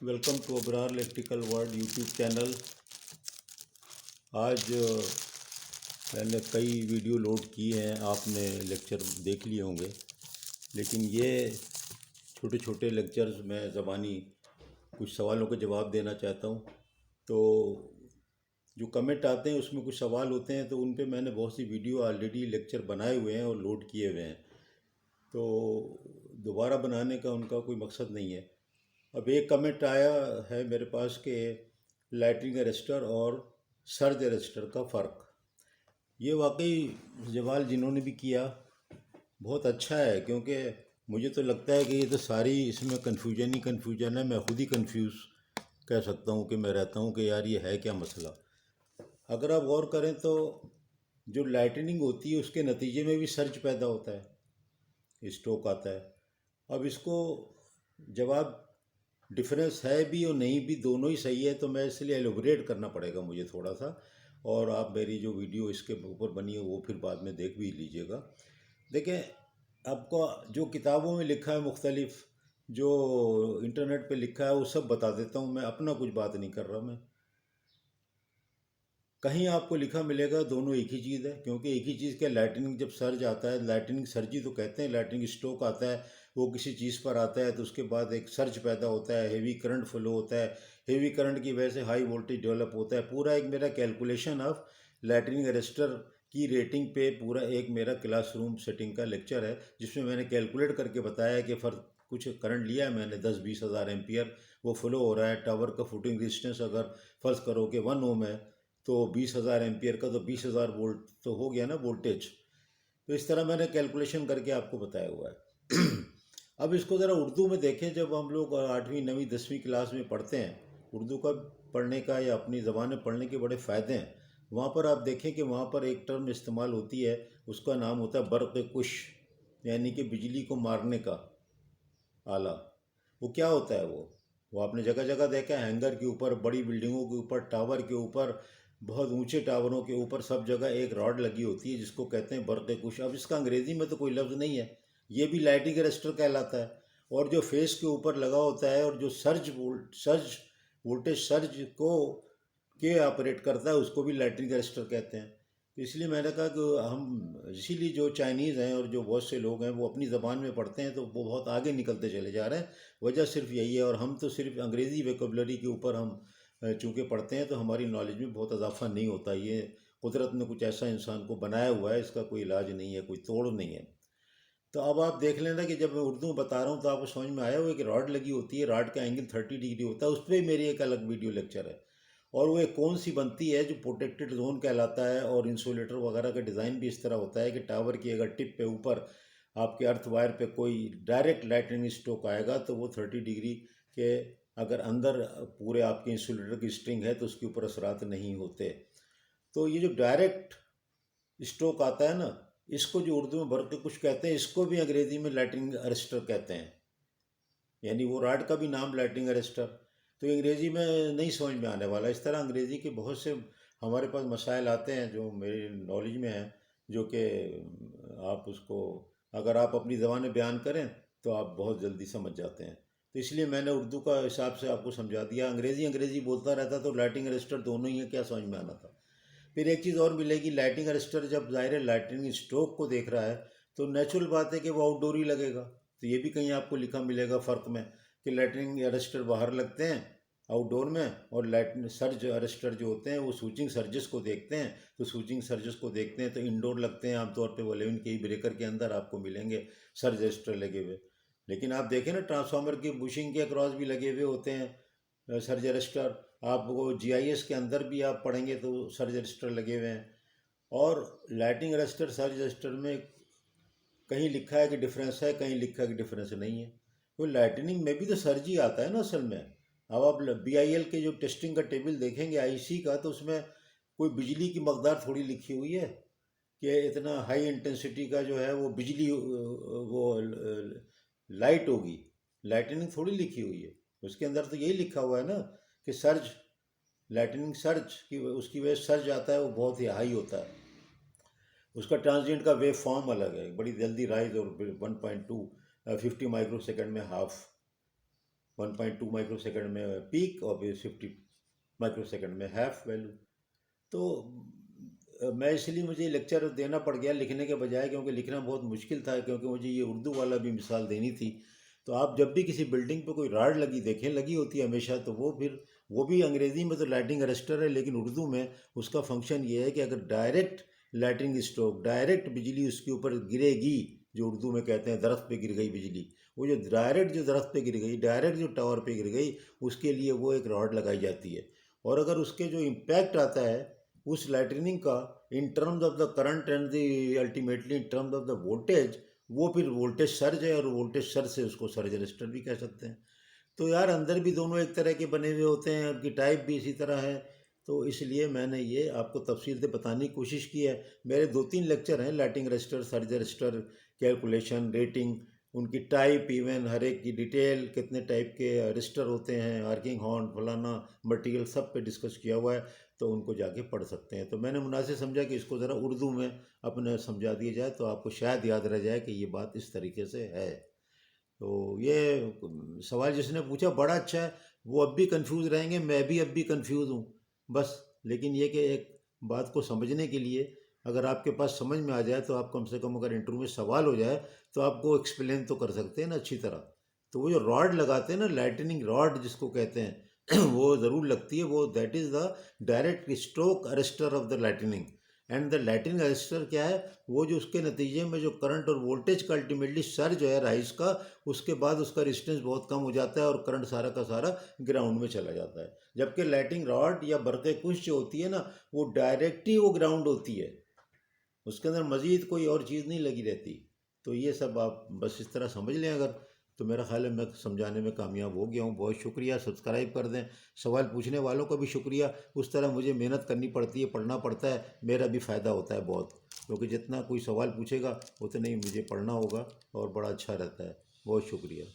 Welcome to Abrar electrical world YouTube channel. आज मैंने कई वीडियो लोड किए हैं, आपने लेक्चर देख लिए होंगे, लेकिन ये छोटे छोटे लेक्चर्स मैं ज़बानी कुछ सवालों के जवाब देना चाहता हूँ। तो जो कमेंट आते हैं उसमें कुछ सवाल होते हैं, तो उन पे मैंने बहुत सी वीडियो ऑलरेडी लेक्चर बनाए हुए हैं और लोड किए हुए हैं, तो दोबारा बनाने का उनका कोई मकसद नहीं है। अब एक कमेंट आया है मेरे पास कि लाइटनिंग अरेस्टर और सर्ज अरेस्टर का फ़र्क। ये वाकई सवाल जिन्होंने भी किया बहुत अच्छा है, क्योंकि मुझे तो लगता है कि ये तो सारी इसमें कन्फ्यूजन ही कन्फ्यूजन है। मैं खुद ही कन्फ्यूज़ कह सकता हूँ कि मैं रहता हूँ कि यार ये है क्या मसला। अगर आप गौर करें तो जो लाइटनिंग होती है उसके नतीजे में भी सर्ज पैदा होता है, स्ट्रोक आता है। अब इसको जवाब डिफरेंस है भी और नहीं भी, दोनों ही सही है, तो मैं इसलिए एलोबरेट करना पड़ेगा मुझे थोड़ा सा। और आप मेरी जो वीडियो इसके ऊपर बनी है वो फिर बाद में देख भी लीजिएगा। देखें, आपको जो किताबों में लिखा है, मुख्तलिफ जो इंटरनेट पे लिखा है, वो सब बता देता हूँ मैं, अपना कुछ बात नहीं कर रहा मैं। कहीं आपको लिखा मिलेगा दोनों एक ही चीज़ है, क्योंकि एक ही चीज़ का लाइटनिंग जब सर्ज आता है, लाइटनिंग सर्ज ही तो कहते हैं, लाइटनिंग स्ट्रोक आता है, वो किसी चीज़ पर आता है तो उसके बाद एक सर्ज पैदा होता है, हेवी करंट फ्लो होता है, हेवी करंट की वजह से हाई वोल्टेज डेवलप होता है। पूरा एक मेरा कैलकुलेशन ऑफ लाइटनिंग अरेस्टर की रेटिंग पे पूरा एक मेरा क्लासरूम सेटिंग का लेक्चर है, जिसमें मैंने कैलकुलेट करके बताया कि फ़र्क कुछ करंट लिया है मैंने 10-20 हज़ार एम्पियर, वो फ्लो हो रहा है। टावर का फुटिंग रेजिस्टेंस अगर फ़र्ज़ करो कि 1 ओम है, तो 20,000 एम्पियर का तो 20,000 वोल्ट तो हो गया ना वोल्टेज। तो इस तरह मैंने कैलकुलेशन करके आपको बताया हुआ है। अब इसको ज़रा उर्दू में देखें। जब हम लोग 8वीं 9वीं 10वीं क्लास में पढ़ते हैं, उर्दू का पढ़ने का या अपनी ज़बान में पढ़ने के बड़े फ़ायदे हैं। वहाँ पर आप देखें कि वहाँ पर एक टर्म इस्तेमाल होती है, उसका नाम होता है बर्क़ कुश, यानी कि बिजली को मारने का आला। वो क्या होता है? वो आपने जगह जगह देखा है, हैंगर के ऊपर, बड़ी बिल्डिंगों के ऊपर, टावर के ऊपर, बहुत ऊंचे टावरों के ऊपर, सब जगह एक रॉड लगी होती है जिसको कहते हैं बर्क़ कुश। अब इसका अंग्रेज़ी में तो कोई लफ्ज़ नहीं है, ये भी लाइटिंग अरेस्टर कहलाता है। और जो फेस के ऊपर लगा होता है और जो सर्ज वोल्टेज सर्ज को के ऑपरेट करता है, उसको भी लाइटिंग अरेस्टर कहते हैं। तो इसलिए मैंने कहा कि हम, इसीलिए जो चाइनीज़ हैं और जो बहुत से लोग हैं वो अपनी ज़बान में पढ़ते हैं तो वो बहुत आगे निकलते चले जा रहे हैं। वजह सिर्फ यही है। और हम तो सिर्फ अंग्रेज़ी वोकैबुलरी के ऊपर हम चूँकि पढ़ते हैं, तो हमारी नॉलेज में बहुत इजाफा नहीं होता। ये कुदरत ने कुछ ऐसा इंसान को बनाया हुआ है, इसका कोई इलाज नहीं है, कोई तोड़ नहीं है। तो अब आप देख लेना कि जब मैं उर्दू में बता रहा हूँ तो आपको समझ में आया हुआ कि रॉड लगी होती है, रॉड का एंगल 30 डिग्री होता है, उस पर मेरी एक अलग वीडियो लेक्चर है। और वो एक कौन सी बनती है जो प्रोटेक्टेड जोन कहलाता है, और इंसुलेटर वगैरह का डिज़ाइन भी इस तरह होता है कि टावर की अगर टिप पे ऊपर आपके अर्थ वायर पे कोई डायरेक्ट लाइटनिंग स्ट्रोक आएगा तो वो 30 डिग्री के, अगर अंदर पूरे आपके इंसुलेटर की स्ट्रिंग है तो उसके ऊपर असरात नहीं होते। तो ये जो डायरेक्ट स्ट्रोक आता है ना, इसको जो उर्दू में बर्क़ कुश कहते हैं, इसको भी अंग्रेज़ी में लाइटनिंग अरेस्टर कहते हैं। यानी वो रॉड का भी नाम लाइटनिंग अरेस्टर। तो अंग्रेज़ी में नहीं समझ में आने वाला। इस तरह अंग्रेज़ी के बहुत से हमारे पास मसाइल आते हैं जो मेरी नॉलेज में हैं, जो कि आप उसको अगर आप अपनी ज़बान में बयान करें तो आप बहुत जल्दी समझ जाते हैं। तो इसलिए मैंने उर्दू का हिसाब से आपको समझा दिया। अंग्रेज़ी अंग्रेज़ी बोलता रहता तो लाइटनिंग अरेस्टर दोनों ही है, क्या समझ में आना था। फिर एक चीज़ और मिलेगी, लाइटनिंग अरेस्टर जब ज़ाहिर है लाइटनिंग स्ट्रोक को देख रहा है तो नेचुरल बात है कि वो आउटडोर ही लगेगा। तो ये भी कहीं आपको लिखा मिलेगा फ़र्क में कि लाइटनिंग अरेस्टर बाहर लगते हैं आउटडोर में, और लाइटनिंग सर्ज अरेस्टर जो होते हैं वो स्विचिंग सर्जिस को देखते हैं। तो स्विचिंग सर्जिस को देखते हैं तो इंडोर लगते हैं आमतौर पे, वो 11 के ब्रेकर के अंदर आपको मिलेंगे सर्ज अरेस्टर लगे हुए। लेकिन आप देखें ना, ट्रांसफार्मर की बुशिंग के अक्रॉस भी लगे हुए होते हैं सर्ज अरेस्टर। आप वो जीआईएस के अंदर भी आप पढ़ेंगे तो सर्ज अरेस्टर लगे हुए हैं। और लाइटिंग अरेस्टर सर्ज अरेस्टर में कहीं लिखा है कि डिफरेंस है, कहीं लिखा है कि डिफरेंस नहीं है। तो लाइटनिंग में भी तो सर्ज ही आता है ना असल में। अब आप BIL के जो टेस्टिंग का टेबल देखेंगे IC का, तो उसमें कोई बिजली की मकदार थोड़ी लिखी हुई है कि इतना हाई इंटेंसिटी का जो है वो बिजली वो लाइट होगी। लाइटनिंग थोड़ी लिखी हुई है, उसके अंदर तो यही लिखा हुआ है ना कि सर्ज, लाइटनिंग सर्ज की उसकी वजह से सर्ज आता है, वो बहुत ही हाई होता है। उसका ट्रांजिएंट का वेव फॉर्म अलग है, बड़ी जल्दी राइज और 1.2 50 माइक्रो सेकेंड में हाफ। 1.2 माइक्रो सेकंड में पीक और फिर 50 माइक्रो सेकंड में हाफ वैल्यू। तो मैं इसलिए मुझे लेक्चर देना पड़ गया लिखने के बजाय, क्योंकि लिखना बहुत मुश्किल था, क्योंकि मुझे ये उर्दू वाला भी मिसाल देनी थी। तो आप जब भी किसी बिल्डिंग पे कोई राड लगी देखें, लगी होती है हमेशा, तो वो फिर वो भी अंग्रेज़ी में तो लाइटिंग अरेस्टर है, लेकिन उर्दू में उसका फंक्शन ये है कि अगर डायरेक्ट लाइटिंग स्ट्रोक, डायरेक्ट बिजली उसके ऊपर गिरेगी, जो उर्दू में कहते हैं दरख्त पे गिर गई बिजली, वो जो डायरेक्ट जो दरख्त पे गिर गई, डायरेक्ट जो टावर पे गिर गई, उसके लिए वो एक रॉड लगाई जाती है। और अगर उसके जो इम्पैक्ट आता है उस लाइटनिंग का in terms of the current and the ultimately in terms of the voltage, वो फिर वोल्टेज सर्ज है, और वोल्टेज सर्ज से उसको सर्ज रजिस्टर भी कह सकते हैं। तो यार अंदर भी दोनों एक तरह के बने हुए होते हैं, उनकी टाइप भी इसी तरह है। तो इसलिए मैंने ये आपको तफसील से बताने की कोशिश की है। मेरे 2-3 लेक्चर हैं, lighting register, surge register, calculation, rating, उनकी टाइप, इवन हर एक की डिटेल, कितने टाइप के रजिस्टर होते हैं, आर्किंग हॉर्न, फलाना मटेरियल, सब पे डिस्कस किया हुआ है। तो उनको जाके पढ़ सकते हैं। तो मैंने मुनासिब समझा कि इसको ज़रा उर्दू में अपने समझा दिया जाए, तो आपको शायद याद रह जाए कि ये बात इस तरीके से है। तो ये सवाल जिसने पूछा बड़ा अच्छा है। वो अब भी कंफ्यूज रहेंगे, मैं भी अब भी कंफ्यूज हूँ बस। लेकिन ये कि एक बात को समझने के लिए अगर आपके पास समझ में आ जाए, तो आप कम से कम अगर इंटरव्यू में सवाल हो जाए तो आपको एक्सप्लेन तो कर सकते हैं ना अच्छी तरह। तो वो जो रॉड लगाते हैं ना, लाइटनिंग रॉड जिसको कहते हैं वो ज़रूर लगती है। वो that is the direct stroke arrester of the lightning. And the lightning arrester क्या है? वो जो उसके नतीजे में जो करंट और वोल्टेज का अल्टीमेटली सर्ज है राइज का, उसके बाद उसका रेजिस्टेंस बहुत कम हो जाता है और करंट सारा का सारा ग्राउंड में चला जाता है। जबकि लाइटिंग रॉड या बरक़े कुश जो होती है ना, वो डायरेक्ट ही वो ग्राउंड होती है, उसके अंदर मज़ीद कोई और चीज़ नहीं लगी रहती। तो ये सब आप बस इस तरह समझ लें अगर, तो मेरा ख्याल है मैं समझाने में कामयाब हो गया हूँ। बहुत शुक्रिया, सब्सक्राइब कर दें। सवाल पूछने वालों का भी शुक्रिया। उस तरह मुझे मेहनत करनी पड़ती है, पढ़ना पड़ता है, मेरा भी फ़ायदा होता है बहुत, क्योंकि जितना कोई सवाल पूछेगा उतना ही मुझे पढ़ना होगा और बड़ा अच्छा रहता है। बहुत शुक्रिया।